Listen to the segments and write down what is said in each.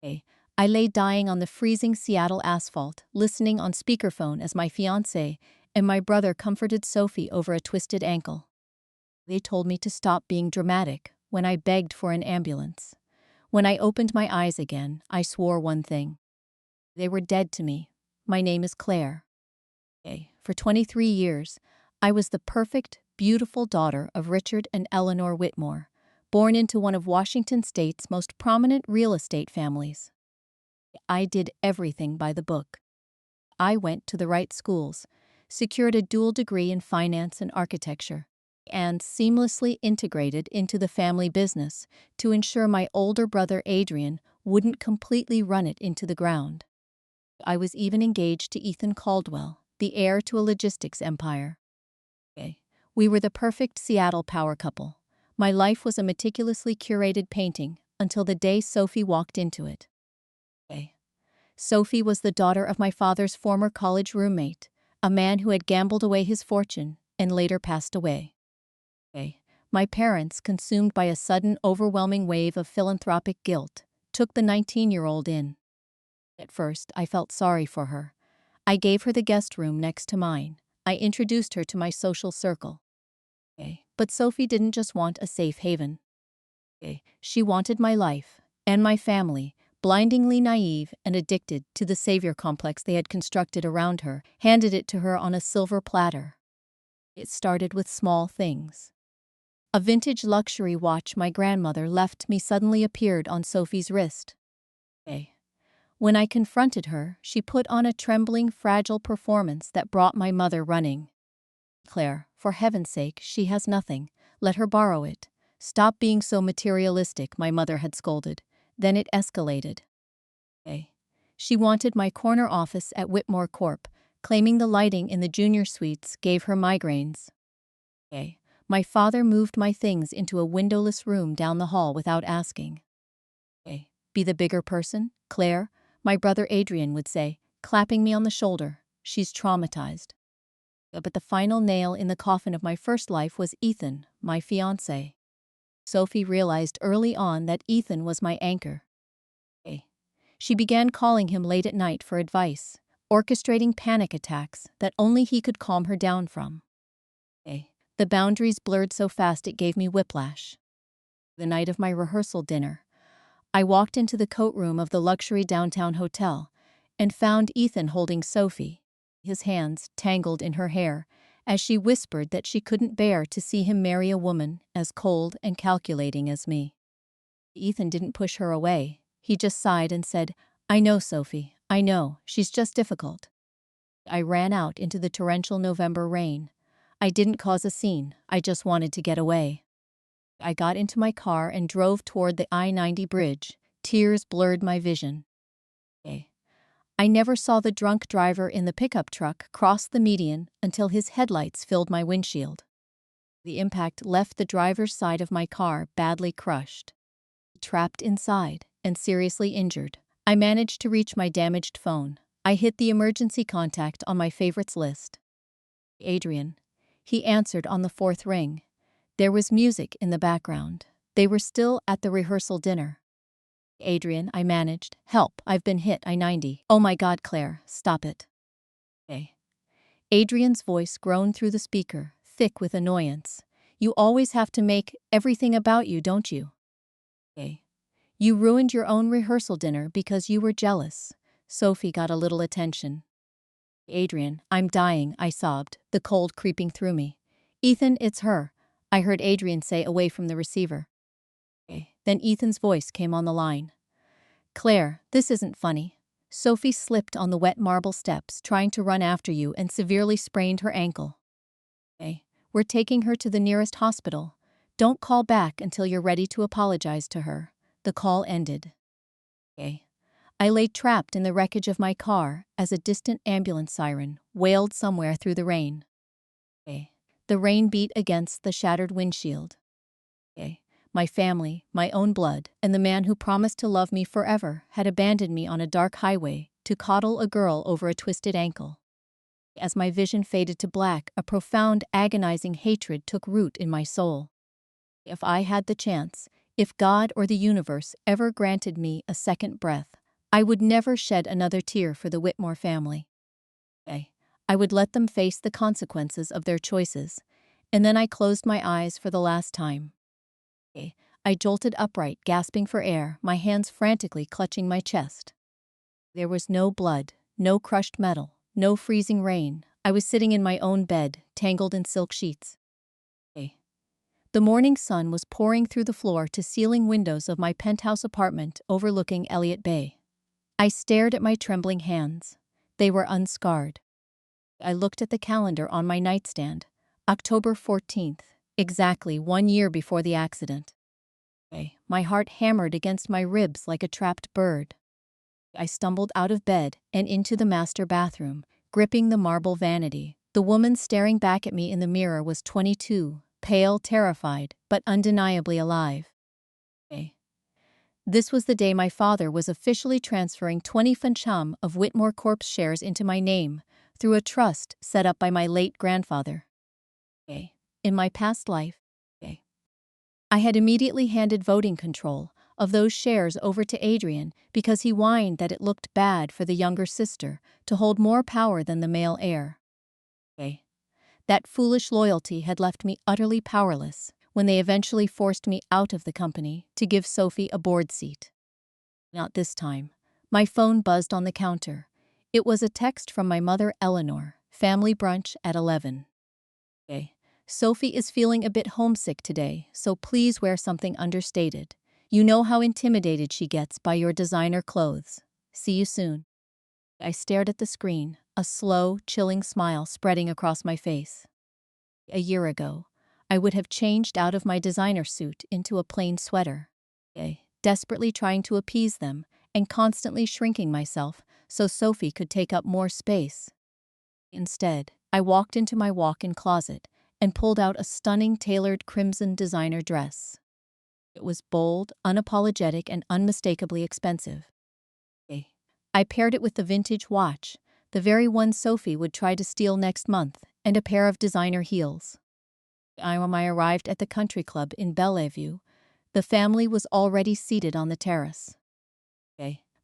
I lay dying on the freezing Seattle asphalt, listening on speakerphone as my fiancé and my brother comforted Sophie over a twisted ankle. They told me to stop being dramatic when I begged for an ambulance. When I opened my eyes again, I swore one thing. They were dead to me. My name is Claire. For 23 years, I was the perfect, beautiful daughter of Richard and Eleanor Whitmore, born into one of Washington State's most prominent real estate families. I did everything by the book. I went to the right schools, secured a dual degree in finance and architecture, and seamlessly integrated into the family business to ensure my older brother Adrian wouldn't completely run it into the ground. I was even engaged to Ethan Caldwell, the heir to a logistics empire. We were the perfect Seattle power couple. My life was a meticulously curated painting until the day Sophie walked into it. Sophie was the daughter of my father's former college roommate, a man who had gambled away his fortune and later passed away. My parents, consumed by a sudden, overwhelming wave of philanthropic guilt, took the 19-year-old in. At first, I felt sorry for her. I gave her the guest room next to mine. I introduced her to my social circle. But Sophie didn't just want a safe haven. She wanted my life and my family, blindingly naive and addicted to the savior complex they had constructed around her, handed it to her on a silver platter. It started with small things. A vintage luxury watch my grandmother left me suddenly appeared on Sophie's wrist. When I confronted her, she put on a trembling, fragile performance that brought my mother running. "Claire, for heaven's sake, she has nothing. Let her borrow it. Stop being so materialistic," my mother had scolded. Then it escalated. She wanted my corner office at Whitmore Corp., claiming the lighting in the junior suites gave her migraines. My father moved my things into a windowless room down the hall without asking. "Be the bigger person, Claire," my brother Adrian would say, clapping me on the shoulder. "She's traumatized." But the final nail in the coffin of my first life was Ethan, my fiancé. Sophie realized early on that Ethan was my anchor. She began calling him late at night for advice, orchestrating panic attacks that only he could calm her down from. The boundaries blurred so fast it gave me whiplash. The night of my rehearsal dinner, I walked into the coat room of the luxury downtown hotel and found Ethan holding Sophie, his hands tangled in her hair, as she whispered that she couldn't bear to see him marry a woman as cold and calculating as me. Ethan didn't push her away. He just sighed and said, "I know, Sophie, I know, she's just difficult." I ran out into the torrential November rain. I didn't cause a scene, I just wanted to get away. I got into my car and drove toward the I-90 bridge. Tears blurred my vision. I never saw the drunk driver in the pickup truck cross the median until his headlights filled my windshield. The impact left the driver's side of my car badly crushed. Trapped inside and seriously injured, I managed to reach my damaged phone. I hit the emergency contact on my favorites list. Adrian. He answered on the fourth ring. There was music in the background. They were still at the rehearsal dinner. "Adrian," I managed. "Help, I've been hit, I-90. Oh my God, Claire, stop it." Adrian's voice groaned through the speaker, thick with annoyance. "You always have to make everything about you, don't you? You ruined your own rehearsal dinner because you were jealous." Sophie got a little attention. "Adrian, I'm dying," I sobbed, the cold creeping through me. "Ethan, it's her," I heard Adrian say away from the receiver. Then Ethan's voice came on the line. "Claire, this isn't funny. Sophie slipped on the wet marble steps trying to run after you and severely sprained her ankle. We're taking her to the nearest hospital. Don't call back until you're ready to apologize to her." The call ended. I lay trapped in the wreckage of my car as a distant ambulance siren wailed somewhere through the rain. The rain beat against the shattered windshield. My family, my own blood, and the man who promised to love me forever had abandoned me on a dark highway to coddle a girl over a twisted ankle. As my vision faded to black, a profound, agonizing hatred took root in my soul. If I had the chance, If God or the universe ever granted me a second breath, I would never shed another tear for the Whitmore family. I would let them face the consequences of their choices, and then I closed my eyes for the last time. I jolted upright, gasping for air, my hands frantically clutching my chest. There was no blood, no crushed metal, no freezing rain. I was sitting in my own bed, tangled in silk sheets. The morning sun was pouring through the floor-to-ceiling windows of my penthouse apartment overlooking Elliott Bay. I stared at my trembling hands. They were unscarred. I looked at the calendar on my nightstand. October 14th, exactly 1 year before the accident. My heart hammered against my ribs like a trapped bird. I stumbled out of bed and into the master bathroom, gripping the marble vanity. The woman staring back at me in the mirror was 22, pale, terrified, but undeniably alive. This was the day my father was officially transferring 20% of Whitmore Corp's shares into my name, through a trust set up by my late grandfather. In my past life, I had immediately handed voting control of those shares over to Adrian because he whined that it looked bad for the younger sister to hold more power than the male heir. That foolish loyalty had left me utterly powerless when they eventually forced me out of the company to give Sophie a board seat. Not this time. My phone buzzed on the counter. It was a text from my mother Eleanor, family brunch at 11. Sophie is feeling a bit homesick today, so please wear something understated. You know how intimidated she gets by your designer clothes. See you soon. I stared at the screen, a slow, chilling smile spreading across my face. A year ago, I would have changed out of my designer suit into a plain sweater, desperately trying to appease them and constantly shrinking myself so Sophie could take up more space. Instead, I walked into my walk-in closet and pulled out a stunning tailored crimson designer dress. It was bold, unapologetic, and unmistakably expensive. I paired it with the vintage watch, the very one Sophie would try to steal next month, and a pair of designer heels. When I arrived at the country club in Bellevue, the family was already seated on the terrace.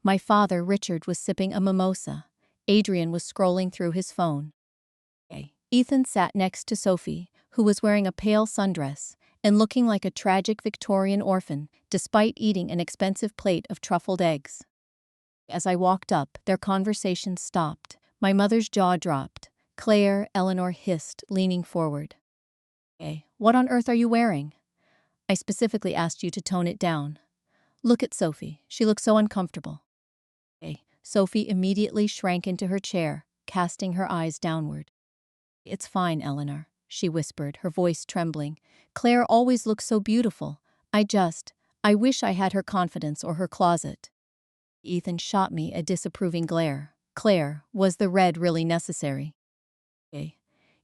My father, Richard, was sipping a mimosa. Adrian was scrolling through his phone. Ethan sat next to Sophie, who was wearing a pale sundress and looking like a tragic Victorian orphan, despite eating an expensive plate of truffled eggs. As I walked up, their conversation stopped. My mother's jaw dropped. Claire, Eleanor hissed, leaning forward. What on earth are you wearing? I specifically asked you to tone it down. Look at Sophie. She looks so uncomfortable. Sophie immediately shrank into her chair, casting her eyes downward. It's fine, Eleanor, she whispered, her voice trembling. Claire always looks so beautiful. I wish I had her confidence or her closet. Ethan shot me a disapproving glare. Claire, was the red really necessary?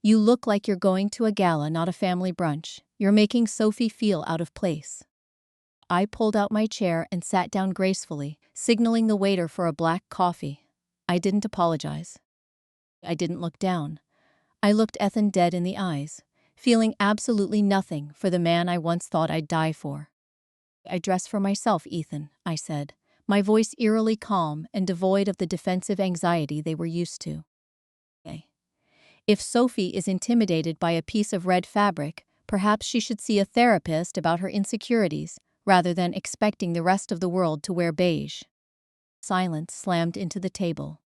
You look like you're going to a gala, not a family brunch. You're making Sophie feel out of place. I pulled out my chair and sat down gracefully, signaling the waiter for a black coffee. I didn't apologize. I didn't look down. I looked Ethan dead in the eyes, feeling absolutely nothing for the man I once thought I'd die for. I dress for myself, Ethan, I said, my voice eerily calm and devoid of the defensive anxiety they were used to. If Sophie is intimidated by a piece of red fabric, perhaps she should see a therapist about her insecurities, rather than expecting the rest of the world to wear beige. Silence slammed into the table.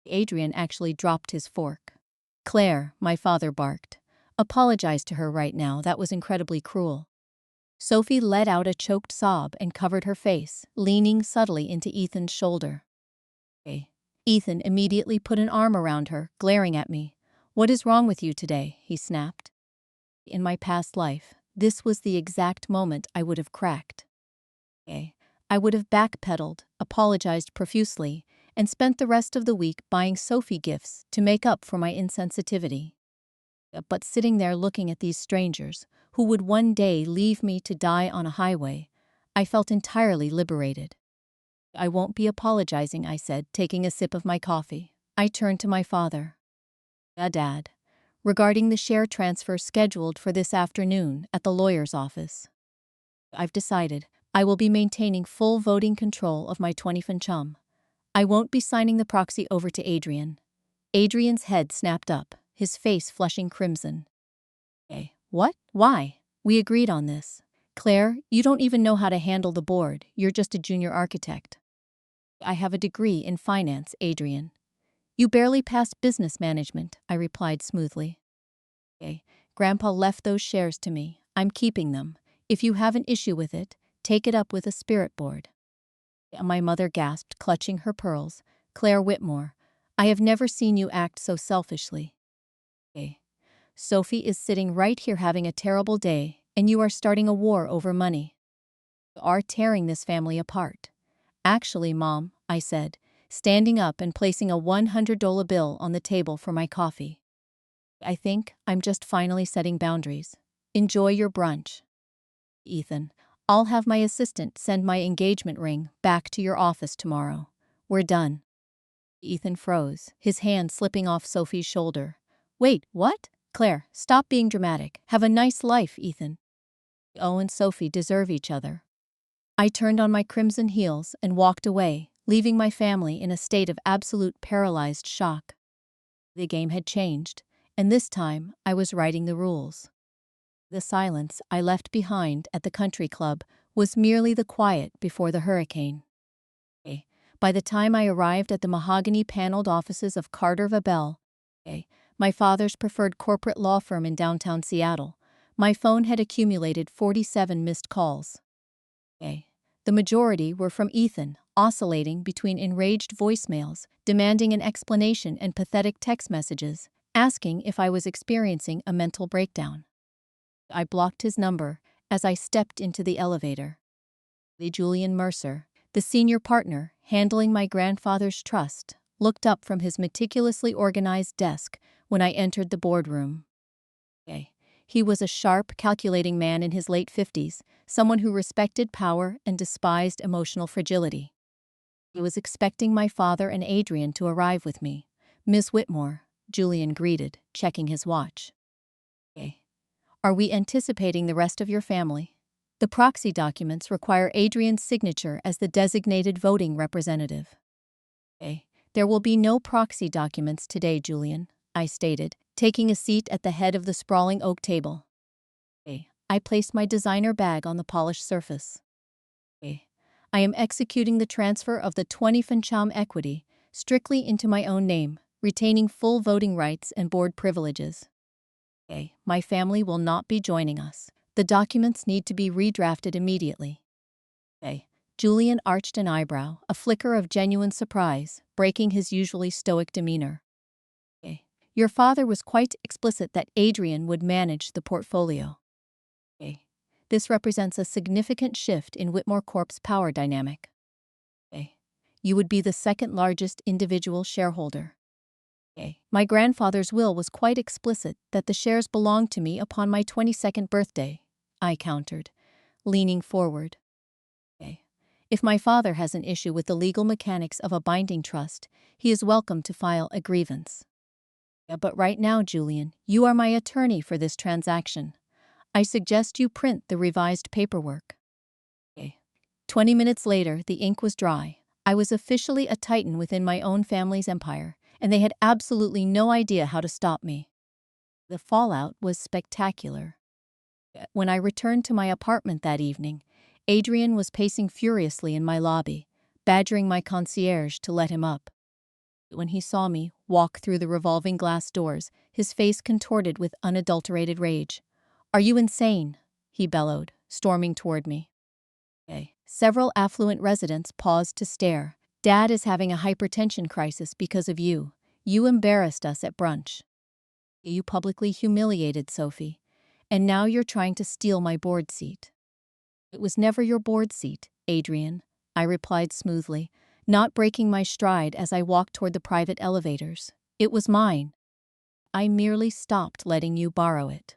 Adrian actually dropped his fork. Claire, my father barked. Apologize to her right now, that was incredibly cruel. Sophie let out a choked sob and covered her face, leaning subtly into Ethan's shoulder. Ethan immediately put an arm around her, glaring at me. What is wrong with you today? He snapped. In my past life, this was the exact moment I would have cracked. I would have backpedaled, apologized profusely, and spent the rest of the week buying Sophie gifts to make up for my insensitivity. But sitting there looking at these strangers, who would one day leave me to die on a highway, I felt entirely liberated. I won't be apologizing, I said, taking a sip of my coffee. I turned to my father. Dad, regarding the share transfer scheduled for this afternoon at the lawyer's office. I've decided I will be maintaining full voting control of my 20th chum. I won't be signing the proxy over to Adrian. Adrian's head snapped up, his face flushing crimson. What? Why? We agreed on this. Claire, you don't even know how to handle the board, you're just a junior architect. I have a degree in finance, Adrian. You barely passed business management, I replied smoothly. Grandpa left those shares to me. I'm keeping them. If you have an issue with it, take it up with a spirit board. My mother gasped, clutching her pearls. Claire Whitmore, I have never seen you act so selfishly. Sophie is sitting right here having a terrible day, and you are starting a war over money. You are tearing this family apart. Actually, Mom, I said, standing up and placing a $100 bill on the table for my coffee. I think I'm just finally setting boundaries. Enjoy your brunch. Ethan, I'll have my assistant send my engagement ring back to your office tomorrow. We're done. Ethan froze, his hand slipping off Sophie's shoulder. Wait, what? Claire, stop being dramatic. Have a nice life, Ethan. Oh, and Sophie deserve each other. I turned on my crimson heels and walked away, leaving my family in a state of absolute paralyzed shock. The game had changed, and this time I was writing the rules. The silence I left behind at the country club was merely the quiet before the hurricane. By the time I arrived at the mahogany-paneled offices of Carter Vabell, my father's preferred corporate law firm in downtown Seattle, my phone had accumulated 47 missed calls. The majority were from Ethan, oscillating between enraged voicemails, demanding an explanation, and pathetic text messages, asking if I was experiencing a mental breakdown. I blocked his number as I stepped into the elevator. Julian Mercer, the senior partner handling my grandfather's trust, looked up from his meticulously organized desk when I entered the boardroom. He was a sharp, calculating man in his late 50s, someone who respected power and despised emotional fragility. He was expecting my father and Adrian to arrive with me. Miss Whitmore, Julian greeted, checking his watch. Are we anticipating the rest of your family? The proxy documents require Adrian's signature as the designated voting representative. There will be no proxy documents today, Julian, I stated, taking a seat at the head of the sprawling oak table. I placed my designer bag on the polished surface. I am executing the transfer of the 20 Fincham equity strictly into my own name, retaining full voting rights and board privileges. My family will not be joining us. The documents need to be redrafted immediately. Julian arched an eyebrow, a flicker of genuine surprise, breaking his usually stoic demeanor. Your father was quite explicit that Adrian would manage the portfolio. This represents a significant shift in Whitmore Corp's power dynamic. You would be the second largest individual shareholder. My grandfather's will was quite explicit that the shares belonged to me upon my 22nd birthday, I countered, leaning forward. If my father has an issue with the legal mechanics of a binding trust, he is welcome to file a grievance. But right now, Julian, you are my attorney for this transaction. I suggest you print the revised paperwork. 20 minutes later, the ink was dry. I was officially a titan within my own family's empire, and they had absolutely no idea how to stop me. The fallout was spectacular. When I returned to my apartment that evening, Adrian was pacing furiously in my lobby, badgering my concierge to let him up. When he saw me walk through the revolving glass doors, his face contorted with unadulterated rage. Are you insane? He bellowed, storming toward me. Several affluent residents paused to stare. Dad is having a hypertension crisis because of you. You embarrassed us at brunch. You publicly humiliated Sophie, and now you're trying to steal my board seat. It was never your board seat, Adrian, I replied smoothly, not breaking my stride as I walked toward the private elevators. It was mine. I merely stopped letting you borrow it.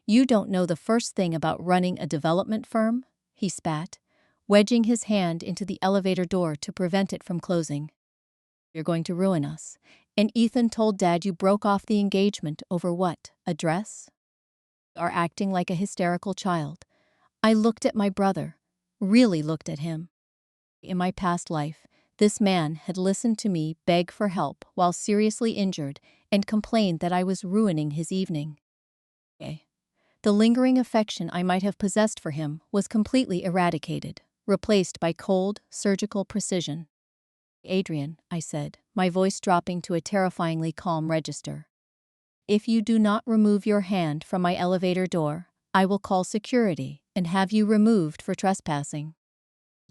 You don't know the first thing about running a development firm, he spat, wedging his hand into the elevator door to prevent it from closing. You're going to ruin us. And Ethan told Dad you broke off the engagement over what, a dress? You are acting like a hysterical child. I looked at my brother, really looked at him. In my past life, this man had listened to me beg for help while seriously injured and complained that I was ruining his evening. The lingering affection I might have possessed for him was completely eradicated, replaced by cold, surgical precision. "Adrian," I said, my voice dropping to a terrifyingly calm register. "If you do not remove your hand from my elevator door, I will call security and have you removed for trespassing.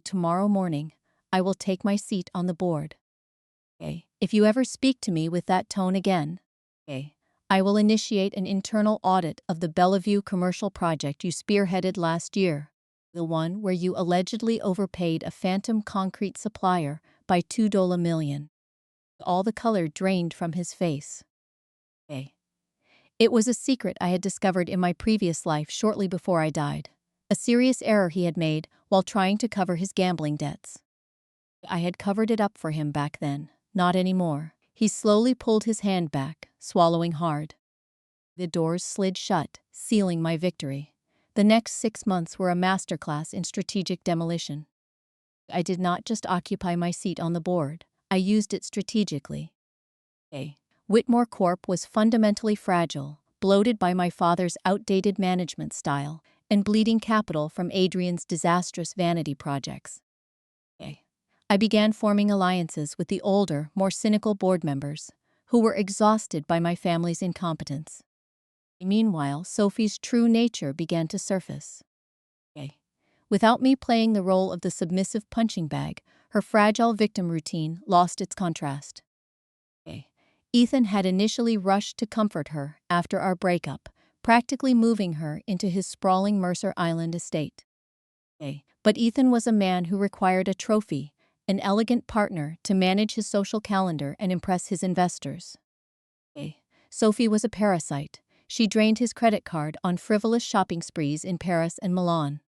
Tomorrow morning, I will take my seat on the board. If you ever speak to me with that tone again, I will initiate an internal audit of the Bellevue commercial project you spearheaded last year, the one where you allegedly overpaid a phantom concrete supplier by $2 million. All the color drained from his face. It was a secret I had discovered in my previous life shortly before I died, a serious error he had made while trying to cover his gambling debts. I had covered it up for him back then, not anymore. He slowly pulled his hand back, swallowing hard. The doors slid shut, sealing my victory. The next 6 months were a masterclass in strategic demolition. I did not just occupy my seat on the board, I used it strategically. Whitmore Corp was fundamentally fragile, bloated by my father's outdated management style, and bleeding capital from Adrian's disastrous vanity projects. I began forming alliances with the older, more cynical board members, who were exhausted by my family's incompetence. Meanwhile, Sophie's true nature began to surface. Without me playing the role of the submissive punching bag, her fragile victim routine lost its contrast. Ethan had initially rushed to comfort her after our breakup, practically moving her into his sprawling Mercer Island estate. But Ethan was a man who required a trophy, an elegant partner to manage his social calendar and impress his investors. Sophie was a parasite. She drained his credit card on frivolous shopping sprees in Paris and Milan.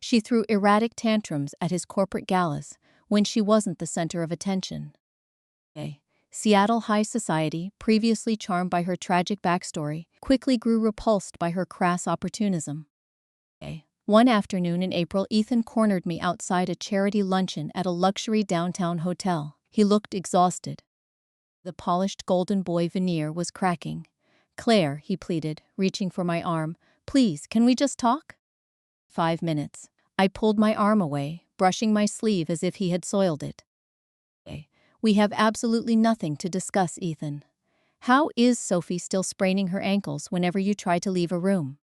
She threw erratic tantrums at his corporate galas when she wasn't the center of attention. Seattle high society, previously charmed by her tragic backstory, quickly grew repulsed by her crass opportunism. One afternoon in April, Ethan cornered me outside a charity luncheon at a luxury downtown hotel. He looked exhausted. The polished golden boy veneer was cracking. "Claire," he pleaded, reaching for my arm, "please, can we just talk?" 5 minutes. I pulled my arm away, brushing my sleeve as if he had soiled it. "We have absolutely nothing to discuss, Ethan. How is Sophie still spraining her ankles whenever you try to leave a room?"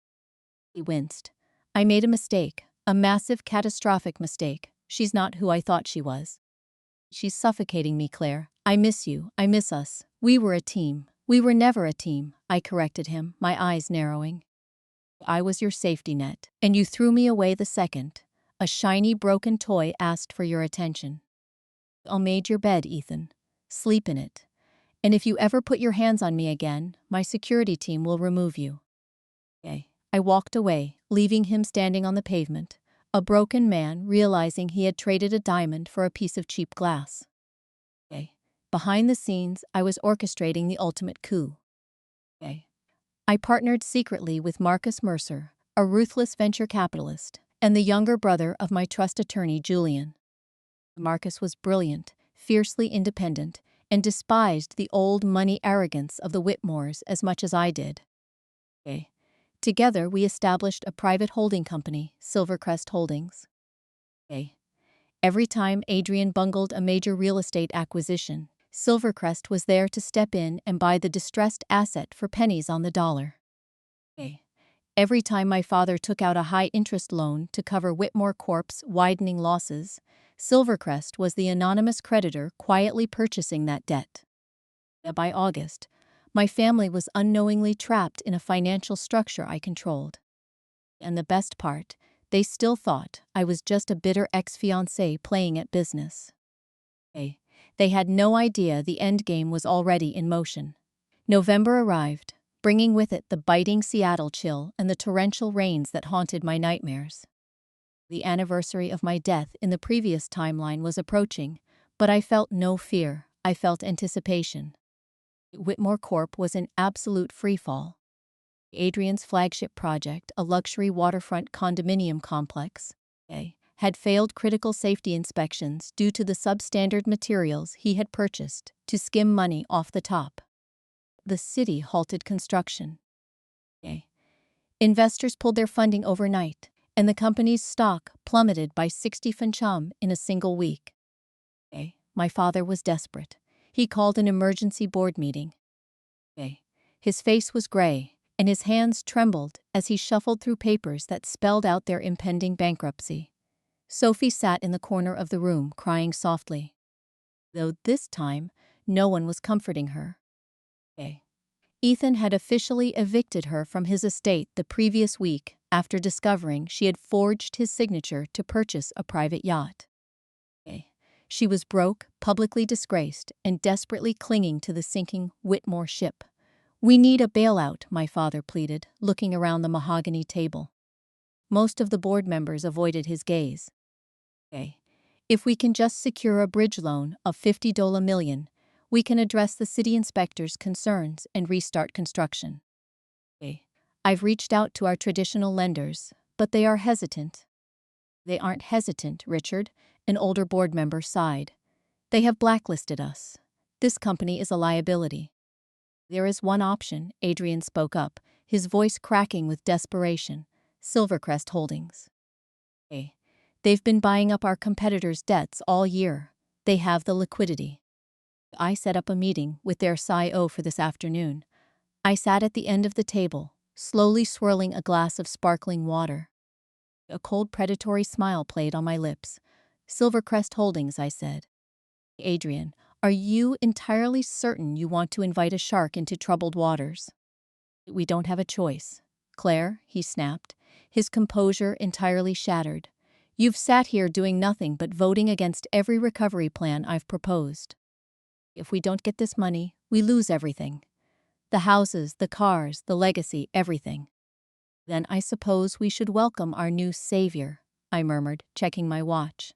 He winced. "I made a mistake, a massive, catastrophic mistake. She's not who I thought she was." "She's suffocating me, Claire. I miss you, I miss us. We were a team." "We were never a team," I corrected him, my eyes narrowing. "I was your safety net, and you threw me away the second a shiny broken toy asked for your attention." "I'll made your bed, Ethan. Sleep in it. And if you ever put your hands on me again, my security team will remove you." I walked away, leaving him standing on the pavement, a broken man realizing he had traded a diamond for a piece of cheap glass. Behind the scenes, I was orchestrating the ultimate coup. I partnered secretly with Marcus Mercer, a ruthless venture capitalist, and the younger brother of my trust attorney, Julian. Marcus was brilliant, fiercely independent, and despised the old money arrogance of the Whitmores as much as I did. Together, we established a private holding company, Silvercrest Holdings. Every time Adrian bungled a major real estate acquisition, Silvercrest was there to step in and buy the distressed asset for pennies on the dollar. Every time my father took out a high-interest loan to cover Whitmore Corp's widening losses, Silvercrest was the anonymous creditor quietly purchasing that debt. By August, my family was unknowingly trapped in a financial structure I controlled. And the best part, they still thought I was just a bitter ex-fiancé playing at business. They had no idea the endgame was already in motion. November arrived, bringing with it the biting Seattle chill and the torrential rains that haunted my nightmares. The anniversary of my death in the previous timeline was approaching, but I felt no fear, I felt anticipation. Whitmore Corp was in absolute freefall. Adrian's flagship project, a luxury waterfront condominium complex, had failed critical safety inspections due to the substandard materials he had purchased to skim money off the top. The city halted construction. Investors pulled their funding overnight, and the company's stock plummeted by 60% in a single week. My father was desperate. He called an emergency board meeting. His face was gray, and his hands trembled as he shuffled through papers that spelled out their impending bankruptcy. Sophie sat in the corner of the room, crying softly, though this time no one was comforting her. Ethan had officially evicted her from his estate the previous week after discovering she had forged his signature to purchase a private yacht. She was broke, publicly disgraced, and desperately clinging to the sinking Whitmore ship. "We need a bailout," my father pleaded, looking around the mahogany table. Most of the board members avoided his gaze. "If we can just secure a bridge loan of $50 million, we can address the city inspector's concerns and restart construction. I've reached out to our traditional lenders, but they are hesitant." "They aren't hesitant, Richard," an older board member sighed. "They have blacklisted us. This company is a liability." "There is one option," Adrian spoke up, his voice cracking with desperation. "Silvercrest Holdings. They've been buying up our competitors' debts all year. They have the liquidity." I set up a meeting with their CIO for this afternoon. I sat at the end of the table, slowly swirling a glass of sparkling water. A cold, predatory smile played on my lips. "Silvercrest Holdings," I said. "Adrian, are you entirely certain you want to invite a shark into troubled waters?" "We don't have a choice." "Claire," he snapped, his composure entirely shattered. "You've sat here doing nothing but voting against every recovery plan I've proposed. If we don't get this money, we lose everything. The houses, the cars, the legacy, everything." "Then I suppose we should welcome our new savior," I murmured, checking my watch.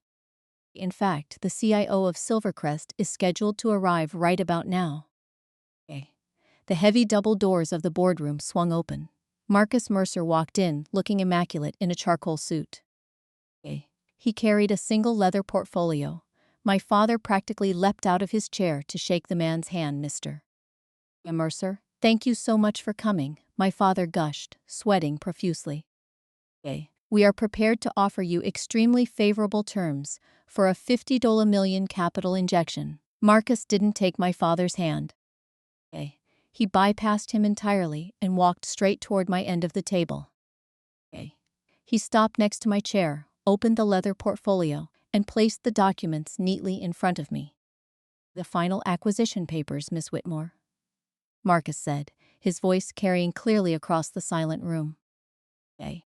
"In fact, the CIO of Silvercrest is scheduled to arrive right about now." The heavy double doors of the boardroom swung open. Marcus Mercer walked in, looking immaculate in a charcoal suit. He carried a single leather portfolio. My father practically leapt out of his chair to shake the man's hand. "Mr. Mercer, thank you so much for coming," my father gushed, sweating profusely. "We are prepared to offer you extremely favorable terms for a $50 million capital injection." Marcus didn't take my father's hand. He bypassed him entirely and walked straight toward my end of the table. He stopped next to my chair, opened the leather portfolio, and placed the documents neatly in front of me. "The final acquisition papers, Miss Whitmore," Marcus said, his voice carrying clearly across the silent room.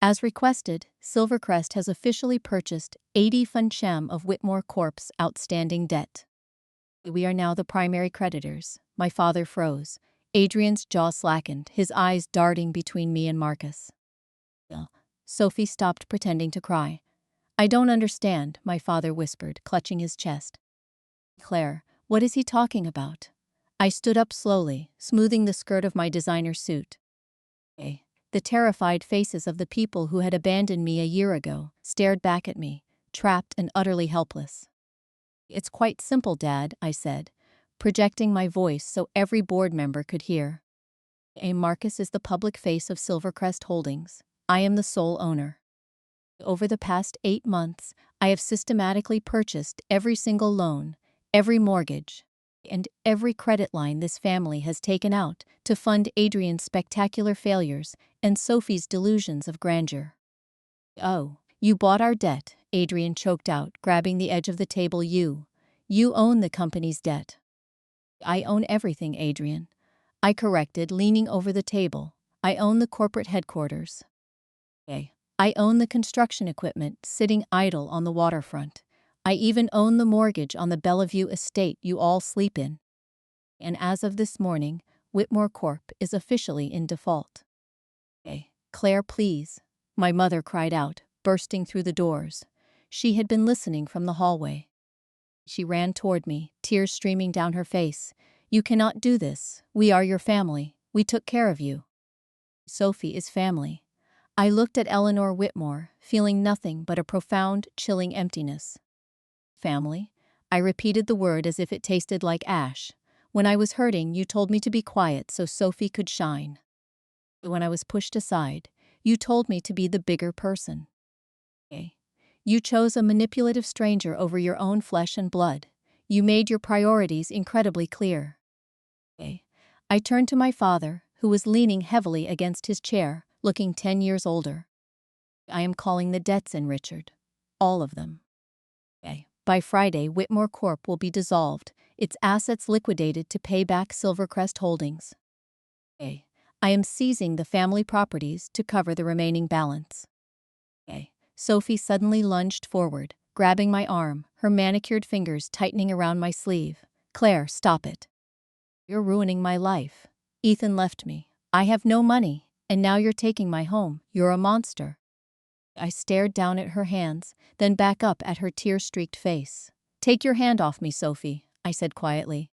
"As requested, Silvercrest has officially purchased 80% of Whitmore Corp's outstanding debt. We are now the primary creditors." My father froze. Adrian's jaw slackened, his eyes darting between me and Marcus. Sophie stopped pretending to cry. "I don't understand," my father whispered, clutching his chest. "Claire, what is he talking about?" I stood up slowly, smoothing the skirt of my designer suit. The terrified faces of the people who had abandoned me a year ago stared back at me, trapped and utterly helpless. "It's quite simple, Dad," I said, projecting my voice so every board member could hear. Marcus is the public face of Silvercrest Holdings. I am the sole owner. Over the past 8 months, I have systematically purchased every single loan, every mortgage, and every credit line this family has taken out to fund Adrian's spectacular failures and Sophie's delusions of grandeur. "Oh, you bought our debt," Adrian choked out, grabbing the edge of the table. You own the company's debt." "I own everything, Adrian," I corrected, leaning over the table. "I own the corporate headquarters. I own the construction equipment sitting idle on the waterfront. I even own the mortgage on the Bellevue estate you all sleep in. And as of this morning, Whitmore Corp is officially in default." "Claire, please," my mother cried out, bursting through the doors. She had been listening from the hallway. She ran toward me, tears streaming down her face. "You cannot do this. We are your family. We took care of you." Sophie is family. I looked at Eleanor Whitmore, feeling nothing but a profound, chilling emptiness. Family? I repeated the word as if it tasted like ash. When I was hurting, you told me to be quiet so Sophie could shine. When I was pushed aside, you told me to be the bigger person. You chose a manipulative stranger over your own flesh and blood. You made your priorities incredibly clear. I turned to my father, who was leaning heavily against his chair, looking 10 years older. I am calling the debts in, Richard. All of them. By Friday, Whitmore Corp will be dissolved, its assets liquidated to pay back Silvercrest Holdings. I am seizing the family properties to cover the remaining balance. Sophie suddenly lunged forward, grabbing my arm, her manicured fingers tightening around my sleeve. Claire, stop it. You're ruining my life. Ethan left me. I have no money, and now you're taking my home. You're a monster. I stared down at her hands, then back up at her tear-streaked face. Take your hand off me, Sophie, I said quietly.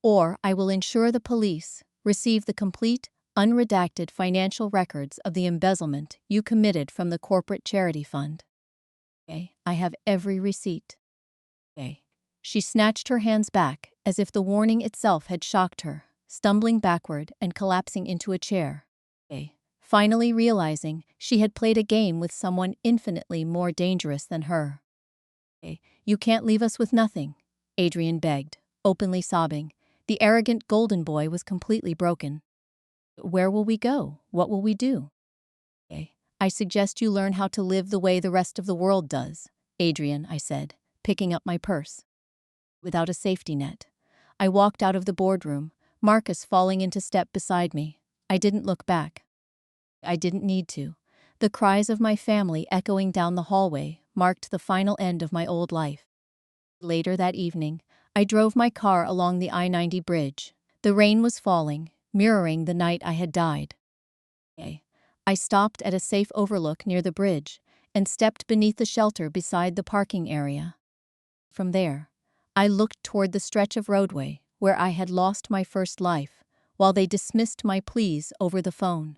Or I will ensure the police receive the complete, unredacted financial records of the embezzlement you committed from the corporate charity fund. I have every receipt. She snatched her hands back, as if the warning itself had shocked her, stumbling backward and collapsing into a chair. Finally realizing she had played a game with someone infinitely more dangerous than her. You can't leave us with nothing, Adrian begged, openly sobbing. The arrogant golden boy was completely broken. Where will we go? What will we do? I suggest you learn how to live the way the rest of the world does, Adrian, I said, picking up my purse. Without a safety net. I walked out of the boardroom, Marcus falling into step beside me. I didn't look back. I didn't need to. The cries of my family echoing down the hallway marked the final end of my old life. Later that evening, I drove my car along the I-90 bridge. The rain was falling, mirroring the night I had died. I stopped at a safe overlook near the bridge and stepped beneath the shelter beside the parking area. From there, I looked toward the stretch of roadway where I had lost my first life, while they dismissed my pleas over the phone.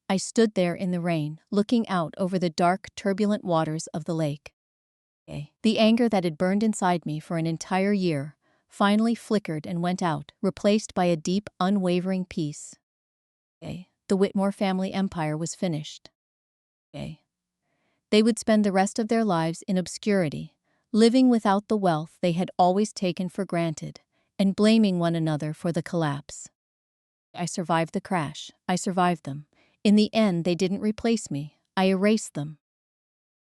I stood there in the rain, looking out over the dark, turbulent waters of the lake. The anger that had burned inside me for an entire year finally flickered and went out, replaced by a deep, unwavering peace. The Whitmore family empire was finished. They would spend the rest of their lives in obscurity, living without the wealth they had always taken for granted, and blaming one another for the collapse. I survived the crash. I survived them. In the end, they didn't replace me. I erased them.